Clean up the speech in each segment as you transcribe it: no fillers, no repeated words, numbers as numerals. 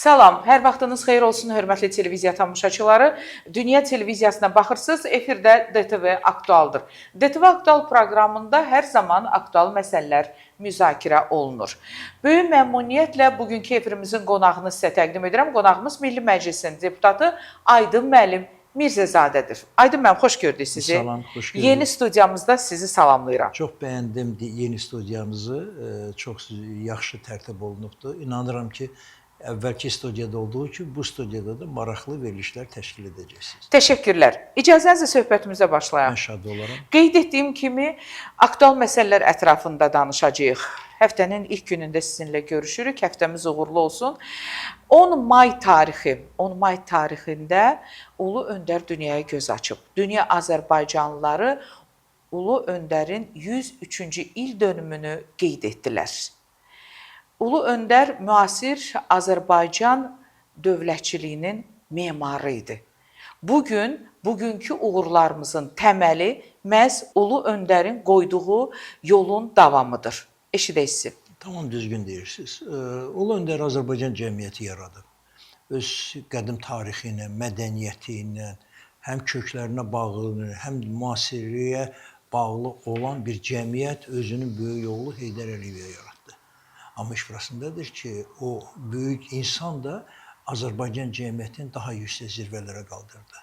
Salam, hər vaxtınız xeyir olsun, hörmətli televiziya tamaşaçıları. Dünya televiziyasına baxırsınız, efirdə DTV Aktualdır. DTV Aktual proqramında hər zaman aktual məsələlər müzakirə olunur. Böyük məmnuniyyətlə bugünkü efirimizin qonağını sizə təqdim edirəm. Qonağımız Milli Məclisin deputatı Aydın müəllim Mirzəcadədir. Aydın müəllim, xoş gördük sizi. Salam, xoş gördük. Yeni studiyamızda sizi salamlayıram. Çox bəyəndim yeni studiyamızı. Çox yaxşı tərtib olunubdur. İnanıram ki, əvvəlki studiyada olduğu kimi bu studiyada da maraqlı verilişlər təşkil edəcəksiniz. Təşəkkürlər. İcazənizlə söhbətimizə başlayaq. Mən şad olaram. Qeyd etdiyim kimi, aktual məsələlər ətrafında danışacağıq. Həftənin ilk günündə sizinlə görüşürük. Həftəmiz uğurlu olsun. 10 may tarixində Ulu Öndər dünyaya göz açıb. Dünya Azərbaycanlıları Ulu Öndərin 103-cü il dönümünü qeyd etdilər. Ulu Öndər müasir Azərbaycan dövlətçiliyinin memarı idi. Bugünkü uğurlarımızın təməli məhz Ulu Öndərin qoyduğu yolun davamıdır. Eşidək sizi. Tamam, düzgün deyirsiniz. Ulu Öndər Azərbaycan cəmiyyəti yaradıb. Öz qədim tarixi ilə, mədəniyyəti ilə, həm köklərinə bağlı, həm müasirliyə bağlı olan bir cəmiyyət özünün böyük oğlu Heydər Əliyevə yaratdı. Amma iş burasındadır ki, o böyük insan da Azərbaycan cəmiyyətini daha yüksək zirvələrə qaldırdı.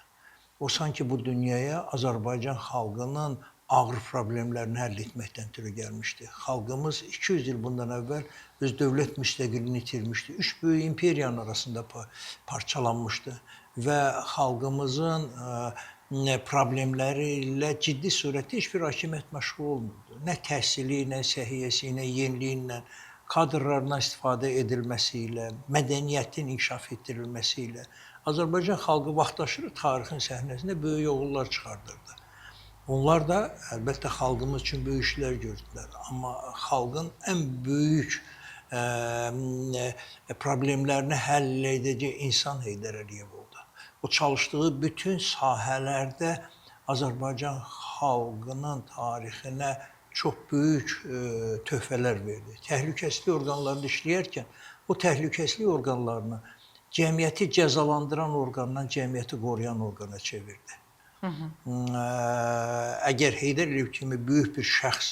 O sanki bu dünyaya Azərbaycan xalqının ağır problemlərini həll etməkdən ötürü gəlmişdi. Xalqımız 200 il bundan əvvəl öz dövlət müstəqilliyini itirmişdi. Üç böyük imperiyanın arasında parçalanmışdı və xalqımızın problemləri ilə ciddi surətdə heç bir hakimiyyət məşğul olmurdu. Nə təhsili, nə səhiyyəsi, nə yeniliyi ilə, kadrlarından istifadə edilməsi ilə, mədəniyyətin inkişaf etdirilməsi ilə Azərbaycan xalqı vaxtaşırı tarixin səhnəsində böyük oğullar çıxardırdı. Onlar da əlbəttə xalqımız üçün böyük işlər gördülər. Amma xalqın ən böyük problemlərini həll edəcək insan Heydər Əliyev oldu. O çalışdığı bütün sahələrdə Azərbaycan xalqının tarixinə çox böyük töhfələr verdi. Təhlükəsizlik orqanlarında işləyərkən o təhlükəsizlik orqanlarını cəmiyyəti cəzalandıran orqandan cəmiyyəti qoruyan orqana çevirdi. Əgər Heydər Əliyev kimi böyük bir şəxs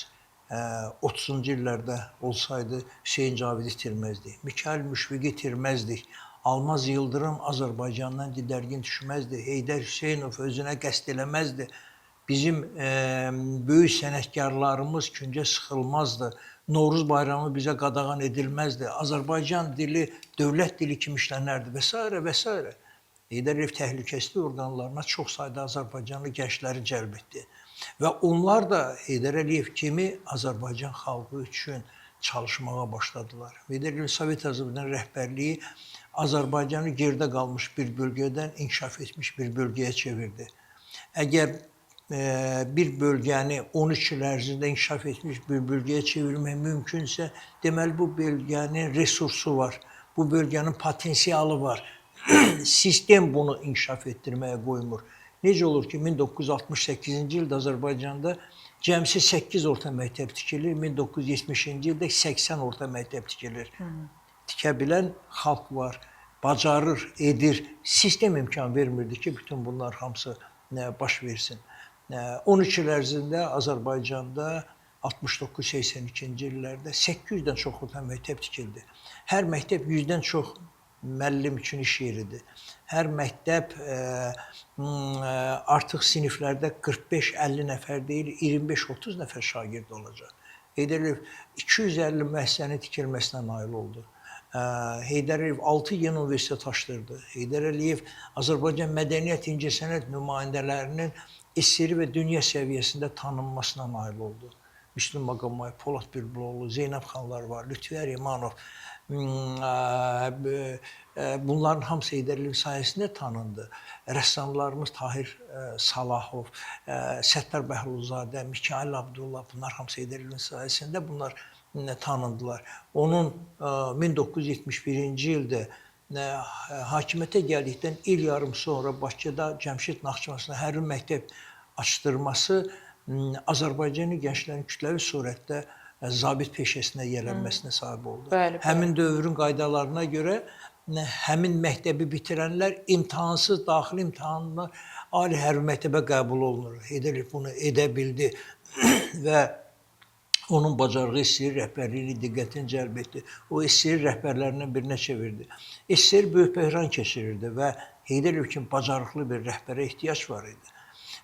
30-cu illərdə olsaydı Hüseyn Cavidi itirməzdik, Mikayıl Müşfiqi itirməzdik, Almaz Yıldırım Azərbaycandan didərgin düşməzdi, Heydər Hüseynov özünə qəsd eləməzdi. Bizim böyük sənətkarlarımız küncə sıxılmazdı. Novruz bayramı bizə qadağan edilməzdi. Azərbaycan dili dövlət dili kimi işlənərdi və s. və s. Heydər Əliyev təhlükəsizlik orqanlarına çox sayda Azərbaycanlı gəncləri cəlb etdi. Və onlar da Heydər Əliyev kimi Azərbaycan xalqı üçün çalışmağa başladılar. Heydər Əliyev Sovet Azərbaycan rəhbərliyi Azərbaycanı geridə qalmış bir bölgədən inkişaf etmiş bir bölgəyə çevirdi. Əgər bir bölgəni 13 il ərzində inkişaf etmiş bir bölgəyə çevirmək mümkünsə, deməli bu bölgənin resursu var, bu bölgənin potensialı var. Sistem bunu inkişaf etdirməyə qoymur. Necə olur ki, 1968-ci ildə Azərbaycanda cəmsi 8 orta məktəb tikilir, 1970-ci ildə 80 orta məktəb tikilir. Tikə bilən xalq var, bacarır, edir. Sistem imkan vermirdi ki, bütün bunlar hamısı baş versin. 13 il ərzində Azərbaycanda 69-82-ci illərdə 800-dən çox orta məktəb tikildi. Hər məktəb 100-dən çox müəllim üçün iş yeridir. Hər məktəb artıq siniflərdə 45-50 nəfər deyil, 25-30 nəfər şagird olacaq. Heydər Əliyev 250 müəssisənin tikilməsinə nail oldu. Heydər Əliyev 6 yeni universitet açdırdı. Heydər Əliyev Azərbaycan mədəniyyət, incəsənət nümayəndələrinin esiri və dünya səviyyəsində tanınmasına nail oldu. Müslüm Maqomayev, Polad Bülbüloğlu, Zeynəb xanlar var, Lütfiyar İmanov. Bunların hamısı Heydər Əliyev sayəsində tanındı. Rəssamlarımız Tahir Salahov, Səttar Bəhlulzadə, Mikayıl Abdullah, bunlar hamısı Heydər Əliyevin sayəsində bunlar tanındılar. Onun 1971-ci ildə hakimiyyətə gəldikdən il yarım sonra Bakıda Cəmşid Naxçıvanında hərbi məktəb açdırması Azərbaycanlı gənclərin kütləvi surətdə zabit peşəsinə yiyələnməsinə səbəb oldu. Bəli, bəli. Həmin dövrün qaydalarına görə həmin məktəbi bitirənlər imtahansız daxili imtahanla ali hərbi məktəbə qəbul olunur. Heydər Əliyev bunu edə bildi və onun bacarığı SSR rəhbərliyini diqqətini cəlb etdi. O SSR rəhbərlərindən birinə çevirdi. SSR böyük böhran keçirirdi və Heydər Əliyev kimi bacarıqlı bir rəhbərə ehtiyac var idi.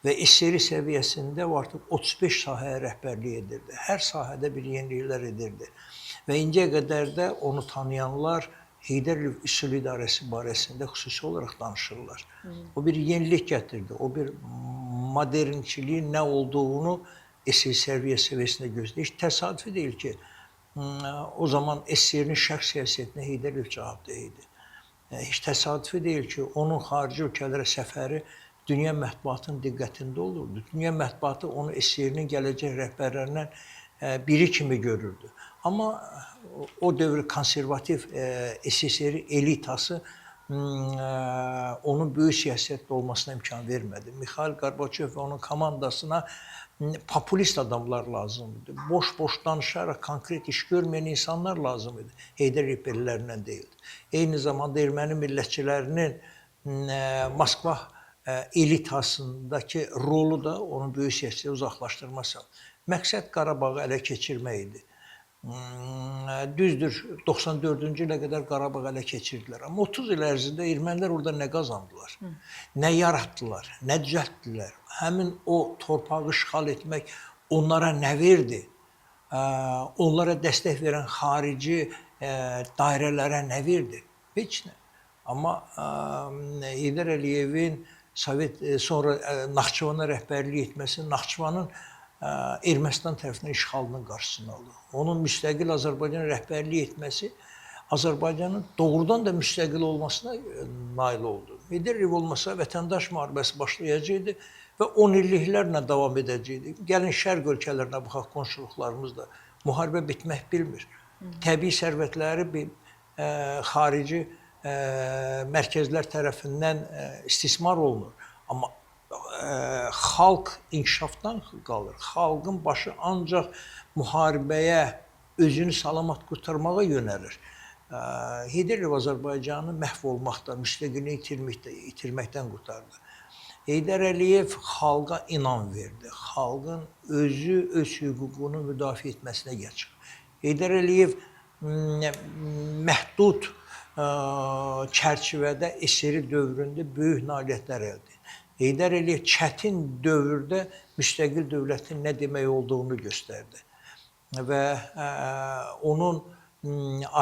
Və SSR səviyyəsində o artıq 35 sahəyə rəhbərlik edirdi. Hər sahədə bir yeniliklər edirdi. Və indiyə qədər də onu tanıyanlar Heydər Əliyev üsul idarəsi barəsində xüsusi olaraq danışırlar. O bir yenilik gətirdi. O bir modernçiliyin nə olduğunu SSR səviyyəsində gözləyir. Heç təsadüfi deyil ki, o zaman SSR-nin şərq siyasətinə Heydər Əliyev cavabdeh idi. Heç təsadüfi deyil ki, onun xarici ölkələrə səfəri dünya mətbuatının diqqətində olurdu. Dünya mətbuatı onu SSR-nin gələcək rəhbərlərindən biri kimi görürdü. Amma o dövr konservativ SSR elitası onun böyük siyasətdə olmasına imkan vermədi. Mikhail Gorbaçov və onun komandasına populist adamlar lazım idi. Boş-boş danışaraq konkret iş görməyən insanlar lazım idi. Heydər Əliyev bellərindən deyildi. Eyni zamanda erməni millətçilərinin Moskva elitasındakı rolu da onun böyük siyasətə uzaqlaşdırması. Məqsəd Qarabağı ələ keçirmək idi. Düzdür, 94-cü ilə qədər Qarabağı ələ keçirdilər. Amma 30 il ərzində ermənilər orada nə qazandılar, nə yaratdılar, nə düzəltdilər. Həmin o torpağı işğal etmək onlara nə verdi? Onlara dəstək verən xarici dairələrə nə verdi? Heç nə. Amma Heydər Əliyevin sonra Naxçıvana rəhbərlik etməsi Naxçıvanın Ermənistan tərəfindən işğalının qarşısını aldı. Onun müstəqil Azərbaycan rəhbərlik etməsi Azərbaycanın doğrudan da müstəqil olmasına nail oldu. Heydər Əliyev olmasa vətəndaş müharibəsi başlayacaqdı və 10 illiklərlə davam edəcəkdi. Gəlin şərq ölkələrinə baxaq, qonşuluqlarımız da müharibə bitmək bilmir. Təbii sərvətləri xarici mərkəzlər tərəfindən istismar olunur. Amma xalq inkişafdan qalır. Xalqın başı ancaq müharibəyə, özünü salamat qurtarmağa yönəlir. Heydər Əliyev Azərbaycanı məhv olmaqdan, müstəqilliyi itirməkdən qurtardı. Heydər Əliyev xalqa inam verdi. Xalqın özü öz hüququnu müdafiə etməsinə gəlir. Heydər Əliyev məhdud çərçivədə SSR dövründə böyük nailiyyətlər əldə etdi. Heydər Əliyev çətin dövrdə müstəqil dövlətin nə demək olduğunu göstərdi. Və onun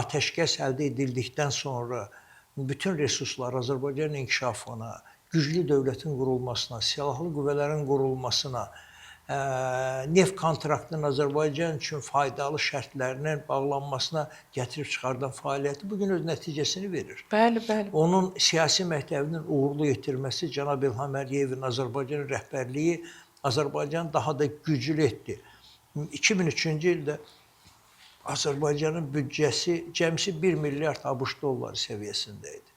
atəşkəs əldə edildikdən sonra bütün resurslar Azərbaycanın inkişafına, güclü dövlətin qurulmasına, silahlı qüvvələrin qurulmasına, neft kontraktının Azərbaycan üçün faydalı şərtlərinin bağlanmasına gətirib çıxardan fəaliyyəti bugün öz nəticəsini verir. Bəli, bəli. Onun siyasi məktəbinin uğurlu yetirməsi, Cənab İlham Əliyevin Azərbaycan rəhbərliyi Azərbaycanı daha da güclü etdi. 2003-cü ildə Azərbaycanın büdcəsi cəmsi 1 milyard ABŞ dolları səviyyəsində idi.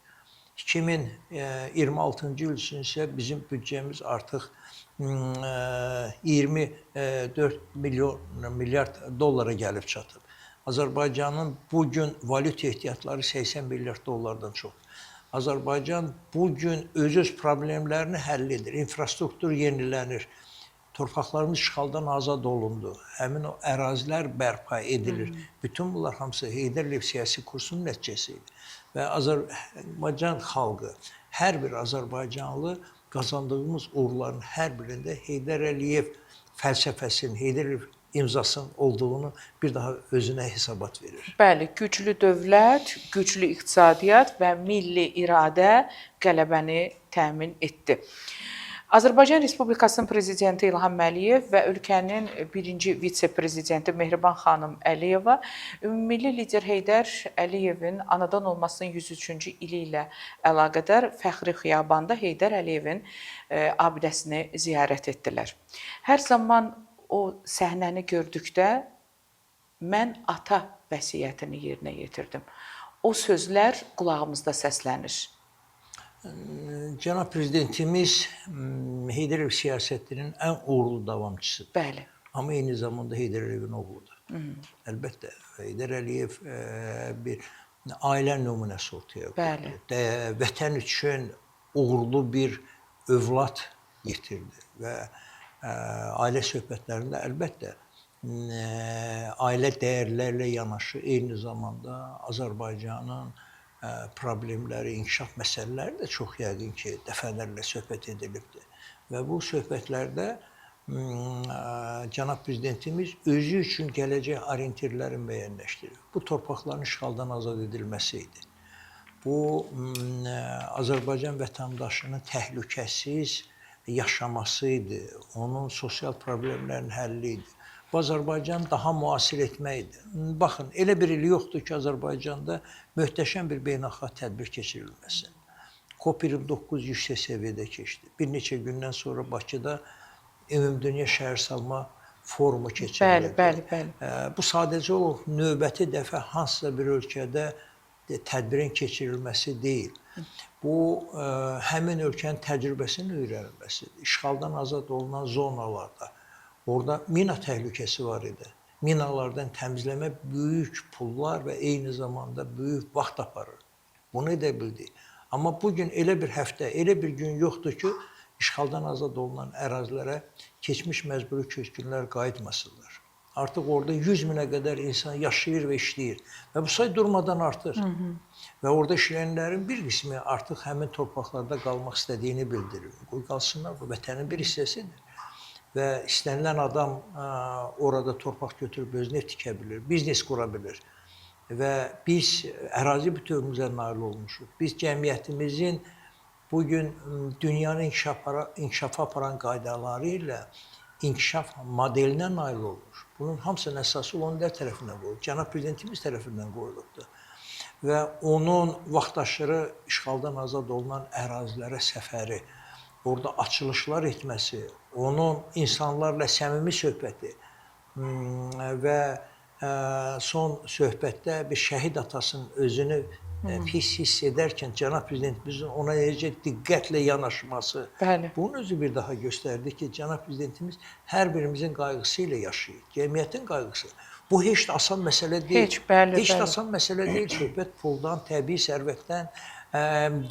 2026-cı il üçün isə bizim büdcəmiz artıq 24 milyard dollara gəlib çatıb. Azərbaycanın bugün valyuta ehtiyatları 80 milyard dollardan çox. Azərbaycan bugün öz problemlərini həll edir. İnfrastruktur yenilənir. Torpaqlarımız işğaldan azad olundu. Həmin o ərazilər bərpa edilir. Bütün bunlar hamısı Heydər Əliyev siyasi kursunun nəticəsi idi. Və Azərbaycan xalqı, hər bir Azərbaycanlı qazandığımız uğurların hər birində Heydər Əliyev fəlsəfəsinin, Heydər Əliyev imzasının olduğunu bir daha özünə hesabat verir. Bəli, güclü dövlət, güclü iqtisadiyyat və milli iradə qələbəni təmin etdi. Azərbaycan Respublikasının prezidenti İlham Əliyev və ölkənin birinci vitse-prezidenti Mehriban xanım Əliyeva ümummilli lider Heydər Əliyevin anadan olmasının 103-cü ili ilə əlaqədar Fəxri Xiyabanda Heydər Əliyevin abidəsini ziyarət etdilər. Hər zaman o səhnəni gördükdə mən ata vəsiyyətini yerinə yetirdim. O sözlər qulağımızda səslənir. Cənab Prezidentimiz Heydər Əliyev siyasətinin ən uğurlu davamçısıdır. Bəli. Amma eyni zamanda Heydər Əliyevin oğludur. Əlbəttə, Heydər Əliyev bir ailə nümunəsi ortaya Bəli. qoydu. Vətən üçün uğurlu bir övlad yetirdi və ailə söhbətlərində əlbəttə ailə dəyərlərlə yanaşı eyni zamanda Azərbaycanın problemləri, inkişaf məsələləri də çox yəqin ki, dəfələrlə söhbət edilibdir. Və bu söhbətlərdə cənab prezidentimiz özü üçün gələcək orientirləri müəyyənləşdirir. Bu torpaqların işğaldan azad edilməsi idi. Bu Azərbaycan vətəndaşının təhlükəsiz yaşaması idi. Onun sosial problemlərin həlli idi. Bu Azərbaycanı daha müasir etmək idi. Baxın, elə bir il yoxdur ki, Azərbaycanda möhtəşəm bir beynəlxalq tədbir keçirilməsin. COP29 yüksək səviyyədə keçdi. Bir neçə gündən sonra Bakıda Ümumdünya Şəhərsalma forumu keçirildi. Bəli. Bu sadəcə o növbəti dəfə hansısa bir ölkədə tədbirin keçirilməsi deyil. Bu, həmin ölkənin təcrübəsinin öyrənilməsidir. İşğaldan azad olunan zonalarda, orada mina təhlükəsi var idi. Minalardan təmizləmə böyük pullar və eyni zamanda böyük vaxt aparır. Bunu edə bildik. Amma bugün elə bir həftə, elə bir gün yoxdur ki, işğaldan azad olunan ərazilərə keçmiş məcburi köçkünlər qayıtmasınlar. Artıq orada 100 minə qədər insan yaşayır və işləyir. Və bu say durmadan artır. Və orada işləyənlərin bir qismi artıq həmin torpaqlarda qalmaq istədiyini bildirir. Qoy qalsınlar, bu vətənin bir hissəsidir. Və istənilən adam orada torpaq götürüb özünə tikə bilir, biznes qura bilir. Və biz ərazi bütövlüyümüzə nail olmuşuq. Biz cəmiyyətimizin bugün dünyanın inkişafa aparan qaydaları ilə inkişaf modelinə nail olmuş. Bunun hamısının əsası onlar tərəfindən qoyulub, cənab prezidentimiz tərəfindən qoyulubdur. Və onun vaxtaşırı işğaldan azad olunan ərazilərə səfəri, orada açılışlar etməsi, onun insanlarla səmimi söhbəti və son söhbətdə bir şəhid atasının özünü pis hiss edərkən cənab prezidentimizin ona necə diqqətlə yanaşması, bunun özü bir daha göstərdi ki, cənab prezidentimiz hər birimizin qayğısı ilə yaşayır, cəmiyyətin qayğısı. Bu heç də asan məsələ deyil. Heç də asan məsələ deyil. Söhbət puldan, təbii sərvətdən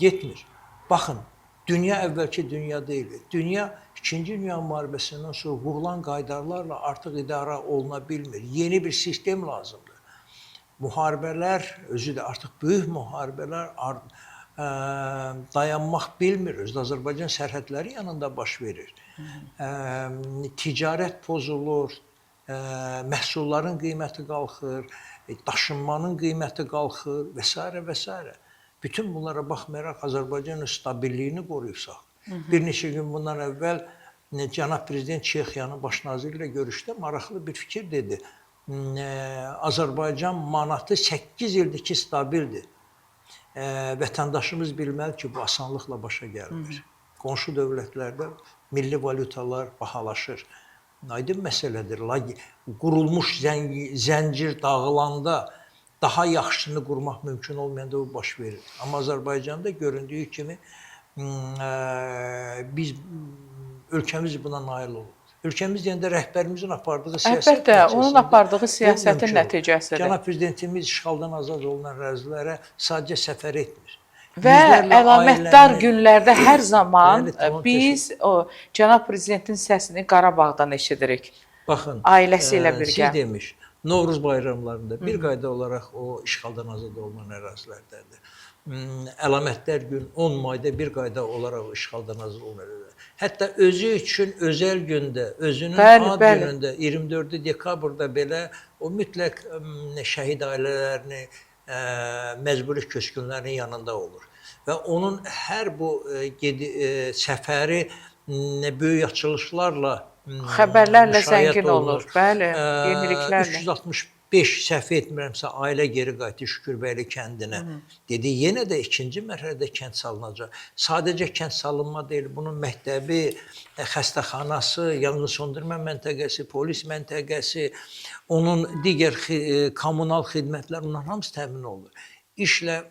getmir. Baxın, dünya əvvəlki dünya deyil. Dünya İkinci Dünya müharibəsindən sonra qurulan qaydalarla artıq idarə oluna bilmir. Yeni bir sistem lazımdır. Müharibələr, özü də artıq böyük müharibələr dayanmaq bilmir. Özü də Azərbaycan sərhədləri yanında baş verir. Ticarət pozulur, məhsulların qiyməti qalxır, daşınmanın qiyməti qalxır və s. və s. Bütün bunlara baxmayaraq Azərbaycanın stabilliyini qoruyursaq. Bir neçə gün bundan əvvəl cənab prezident Çexiyanın baş naziri ilə görüşdə maraqlı bir fikir dedi. Azərbaycan manatı 8 ildir ki, stabildir. Vətəndaşımız bilməli ki, bu asanlıqla başa gəlmir. Qonşu dövlətlərdə milli valutalar bahalaşır. Aydın məsələdir. Qurulmuş zəncir dağılanda daha yaxşısını qurmaq mümkün olmayanda bu baş verir. Amma Azərbaycanda göründüyü kimi biz ölkəmiz buna nail olub. Ölkəmiz deyəndə rəhbərimizin apardığı siyasət əlbəttə, onun apardığı siyasətin nəticəsidir. Cənab prezidentimiz işğaldan azad olunan ərazilərə sadəcə səfər etmir. Və əlamətdar günlərdə hər zaman biz cənab prezidentin səsini Qarabağdan eşidirik. Baxın, ailəsi ilə birgə. Siz demiş, Novruz bayramlarında bir qayda olaraq o işğaldan azad olunan ərazilərdədir. Əlamətdar gün 10 mayda bir qayda olaraq işğaldan azad olunan ərazilərdir. Hətta özü üçün özəl gündə, özünün ad günündə, 24 dekabrda belə o mütləq şəhid ailələrini, məcburi köçkünlərin yanında olur. Və onun hər bu səfəri böyük açılışlarla, xəbərlərlə zəngin olur. Bəli, yeniliklərlə. 365 səhv etmirəmsə, ailə geri qayıtdı Şükürbəyli kəndinə. Dedi, yenə də ikinci mərhələdə kənd salınacaq. Sadəcə kənd salınma deyil, bunun məktəbi, xəstəxanası, yanğın söndürmə məntəqəsi, polis məntəqəsi, onun digər kommunal xidmətlər, onların hamısı təmin olunur. İşlə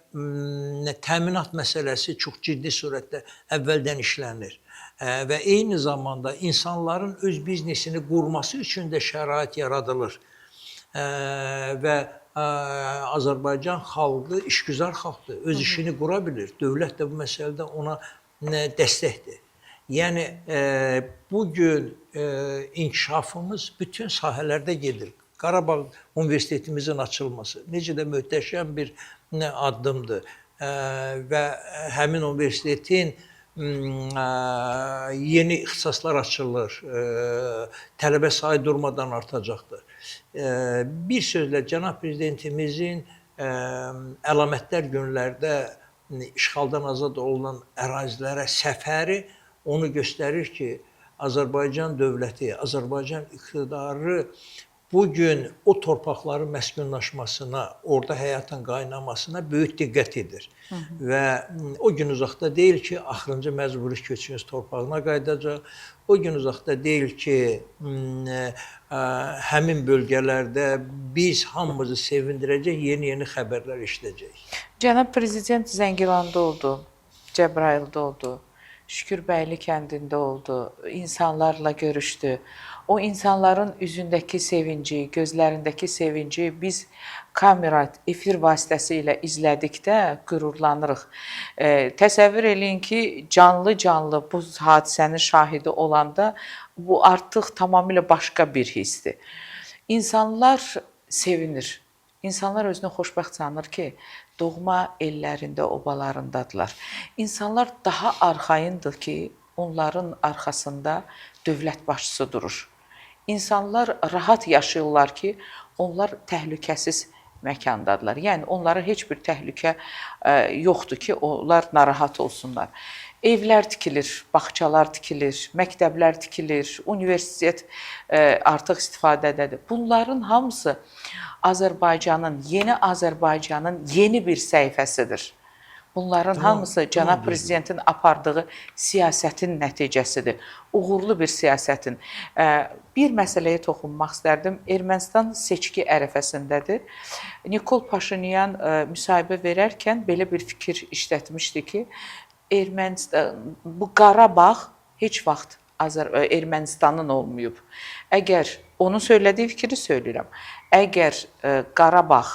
təminat məsələsi çox ciddi surətdə əvvəldən işlənir. Və eyni zamanda insanların öz biznesini qurması üçün də şərait yaradılır. Və Azərbaycan xalqı işgüzar xalqdır, öz işini qura bilir. Dövlət də bu məsələdə ona dəstəkdir. Yəni bugün inkişafımız bütün sahələrdə gedir. Qarabağ Universitetimizin açılması necə də möhtəşəm bir addımdır və həmin universitetin yeni ixtisaslar açılır, tələbə sayı durmadan artacaqdır. Bir sözlə, Cənab Prezidentimizin əlamətdar günlərdə işğaldan azad olunan ərazilərə səfəri onu göstərir ki, Azərbaycan dövləti, Azərbaycan iqtidarı bugün o torpaqların məskunlaşmasına, orada həyatın qaynamasına böyük diqqət edir. Və o gün uzaqda deyil ki, axırıncı məcburi köçkün torpağına qayıdacaq. O gün uzaqda deyil ki, həmin bölgələrdə biz hamımızı sevindirəcək yeni xəbərlər eşidəcəyik. Cənab Prezident Zəngilanda oldu, Cəbrayılda oldu, Şükürbəyli kəndində oldu, insanlarla görüşdü. O insanların üzündəki sevinci, gözlərindəki sevinci biz kamera, efir vasitəsilə izlədikdə qürurlanırıq. Təsəvvür eləyin ki, canlı bu hadisənin şahidi olanda bu artıq tamamilə başqa bir hissdir. İnsanlar sevinir. İnsanlar özünü xoşbəxt sanır ki, doğma ellərində, obalarındadılar. İnsanlar daha arxayındır ki, onların arxasında dövlət başçısı durur. İnsanlar rahat yaşayırlar ki, onlar təhlükəsiz məkandadılar. Yəni, onlara heç bir təhlükə yoxdur ki, onlar narahat olsunlar. Evlər tikilir, bağçalar tikilir, məktəblər tikilir, universitet artıq istifadədədir. Bunların hamısı yeni Azərbaycanın yeni bir səhifəsidir. Bunların hamısı Cənab Prezidentin apardığı siyasətin nəticəsidir. Uğurlu bir siyasətin. Bir məsələyə toxunmaq istərdim. Ermənistan seçki ərəfəsindədir. Nikol Paşinyan müsahibə verərkən belə bir fikir işlətmişdi ki, bu Qarabağ heç vaxt Ermənistanın olmayıb. Əgər onun söylədiyi fikri söyləyirəm. Əgər Qarabağ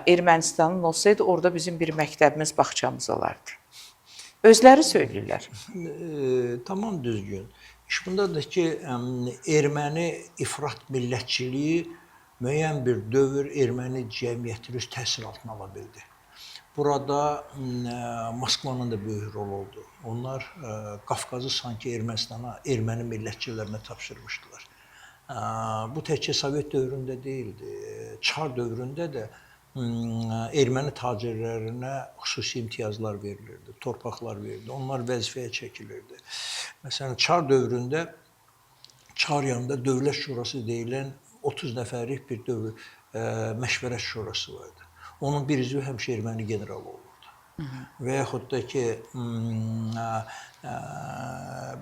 Ermənistanın olsaydı, orada bizim bir məktəbimiz, bağçamız olardı. Özləri söyləyirlər. Tamam düzgün. İş bundadır ki, erməni ifrat millətçiliyi müəyyən bir dövr erməni cəmiyyətini öz təsir altına ala bildi. Burada Moskvanın da böyük rol oldu. Onlar Qafqazı sanki Ermənistana, erməni millətçilərinə tapşırmışdılar. Bu təkcə Sovet dövründə deyildi. Çar dövründə də erməni tacirlərinə xüsusi imtiyazlar verilirdi, torpaqlar verilirdi, onlar vəzifəyə çəkilirdi. Məsələn, Çar dövründə Çar yanında Dövlət Şurası deyilən 30 nəfərlik bir məşvərət şurası vardı. Onun bir üzvü həmişə erməni generalı olurdu. Və yaxud da ki,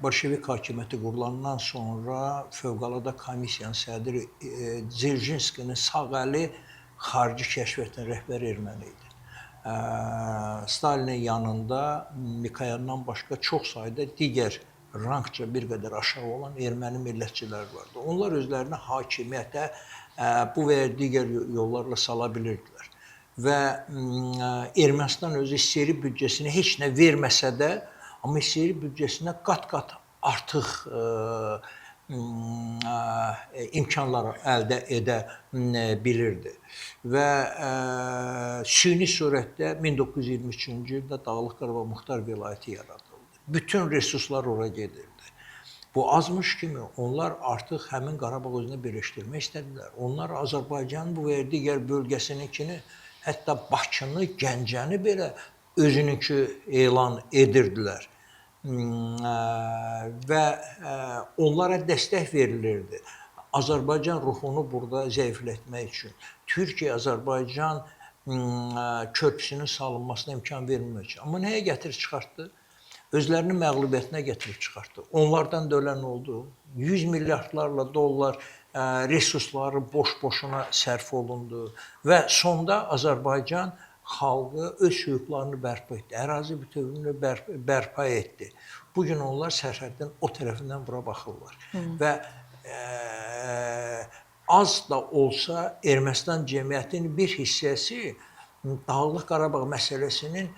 Bolşevik hakimiyyəti qurulandan sonra Fövqəladə Komissiyanın sədri Dzerjinskinin sağ əli xarici kəşfiyyatın rəhbəri erməni idi. Stalinin yanında Mikoyandan başqa çox sayda digər rangca bir qədər aşağı olan erməni millətçilər vardı. Onlar özlərini hakimiyyətə bu və ya digər yollarla sala bilirdilər. Və Ermənistan özü istiri büdcəsini heç nə verməsə də, amma istiri büdcəsinə qat-qat artıq imkanlar əldə edə bilirdi. Və süni surətdə 1923-cü ildə Dağlıq Qarabağ Muxtar Vilayəti yaradıldı. Bütün resurslar ora gedirdi. Bu azmış kimi onlar artıq həmin Qarabağ özünə birləşdirmək istədilər. Onlar Azərbaycanın bu və digər bölgəsininkini, hətta Bakını, Gəncəni belə özününki elan edirdilər. Və onlara dəstək verilirdi. Azərbaycan ruhunu burada zəiflətmək üçün, Türkiyə-Azərbaycan körpüsünün salınmasına imkan vermək üçün. Amma nəyə gətirib çıxartdı? Özlərinin məğlubiyyətinə gətirib çıxartdı. Onlardan da ölən oldu. 100 milyardlarla dollar resursları boş-boşuna sərf olundu. Və sonda Azərbaycan xalqı öz hüquqlarını bərpa etdi. Ərazi bütövlüyünü bərpa etdi. Bugün onlar sərhəddən o tərəfindən bura baxırlar. Və az da olsa Ermənistan cəmiyyətinin bir hissəsi Dağlıq Qarabağ məsələsinin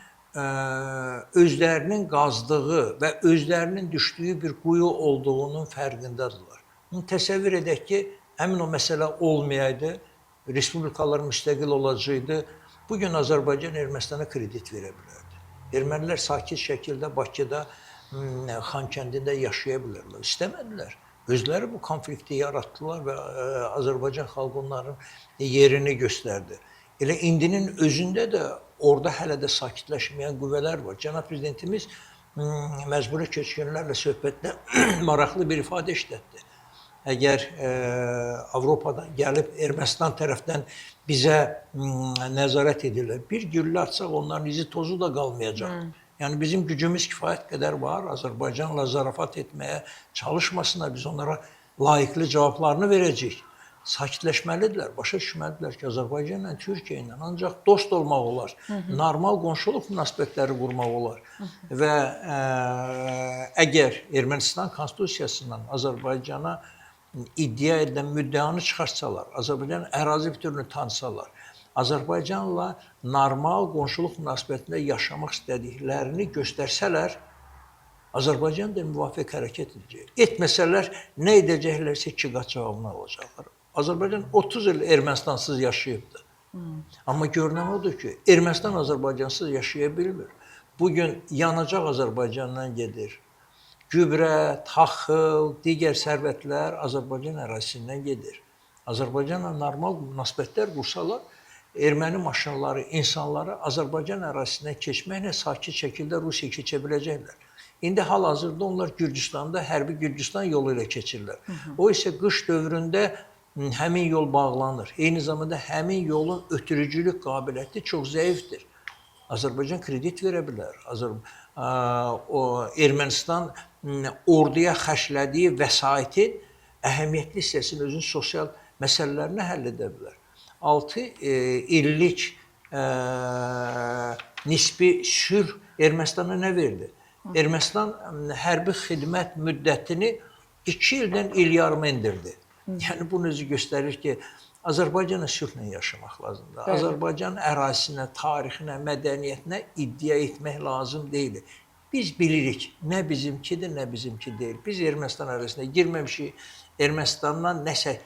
özlərinin qazdığı və özlərinin düşdüyü bir quyu olduğunun fərqindədirlər. Təsəvvür edək ki, həmin o məsələ olmayaydı, respublikalar müstəqil olacaqdı, bugün Azərbaycan Ermənistana kredit verə bilərdi. Ermənilər sakit şəkildə Bakıda, Xankəndində yaşaya bilərlər. İstəmədilər. Özləri bu konflikti yaratdılar və Azərbaycan xalqı onların yerini göstərdi. Elə indinin özündə də orada hələ də sakitləşməyən qüvvələr var. Cənab Prezidentimiz məcburi köçkünlərlə söhbətdə maraqlı bir ifadə işlətdi. Əgər Avropadan gəlib Ermənistan tərəfdən bizə nəzarət edirlər, bir güllə atsaq onların izi tozu da qalmayacaq. Yəni bizim gücümüz kifayət qədər var, Azərbaycanla zarafat etməyə çalışmasınlar, biz onlara layiqli cavablarını verəcəyik. Sakitləşməlidirlər, başa düşməlidirlər ki, Azərbaycanla, Türkiyə ilə ancaq dost olmaq olar, normal qonşuluq münasibətləri qurmaq olar. Və əgər Ermənistan konstitusiyasından Azərbaycana iddia edilən müddəanı çıxartsalar, Azərbaycan ərazi bütövlüyünü tanısalar, Azərbaycanla normal qonşuluq münasibətində yaşamaq istədiklərini göstərsələr, Azərbaycan da müvafiq hərəkət edəcək. Etməsələr, nə edəcəklərsə iki qat cavabını alacaqlar. Azərbaycan 30 il Ermənistansız yaşayıbdır. Amma görünən odur ki, Ermənistan Azərbaycansız yaşaya bilmir. Bugün yanacaq Azərbaycandan gedir. Gübrə, taxıl, digər sərvətlər Azərbaycan ərazisindən gedir. Azərbaycanla normal münasibətlər qursalar, erməni maşınları, insanları Azərbaycan ərazisindən keçməklə sakit şəkildə Rusiyaya keçə biləcəklər. İndi hal-hazırda onlar Gürcüstanda hərbi Gürcüstan yolu ilə keçirlər. O isə qış dövründə həmin yol bağlanır. Eyni zamanda həmin yolun ötürücülük qabiliyyəti çox zəifdir. Azərbaycan kredit verə bilər. Ermənistan orduya xərclədiyi vəsaitin əhəmiyyətli hissəsini özünün sosial məsələlərini həll edə bilər. 6 illik nisbi sülh Ermənistana nə verdi? Ermənistan hərbi xidmət müddətini 2 ildən il yarıma endirdi. Yəni bunu özü göstərir ki, Azərbaycanla sülhlə yaşamaq lazımdır. Bəli. Azərbaycan ərazisinə, tarixinə, mədəniyyətinə iddia etmək lazım deyil. Biz bilirik, nə bizimkidir, nə bizimki deyil. Biz Ermənistan ərazisində girməmişik, Ermənistandan nəsə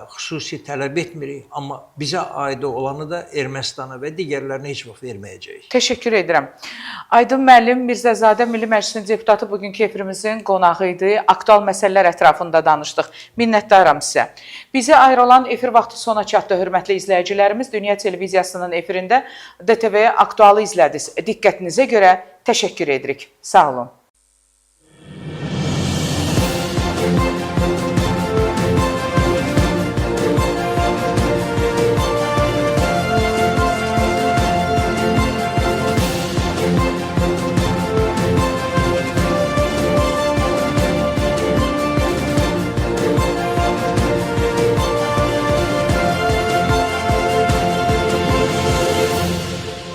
xüsusi tələb etmirik, amma bizə aid olanı da Ermənistana və digərlərinə heç vaxt verməyəcəyik. Təşəkkür edirəm. Aydın müəllim Mirzəzadə Milli Məclisinin deputatı bugünkü efirimizin qonağı idi. Aktual məsələlər ətrafında danışdıq. Minnətdaram sizə. Bizi ayrılan efir vaxtı sona çatdı, hörmətli izləyicilərimiz. Dünya Televiziyasının efirində DTV Aktualı izlədiniz. Diqqətinizə görə təşəkkür edirik. Sağ olun.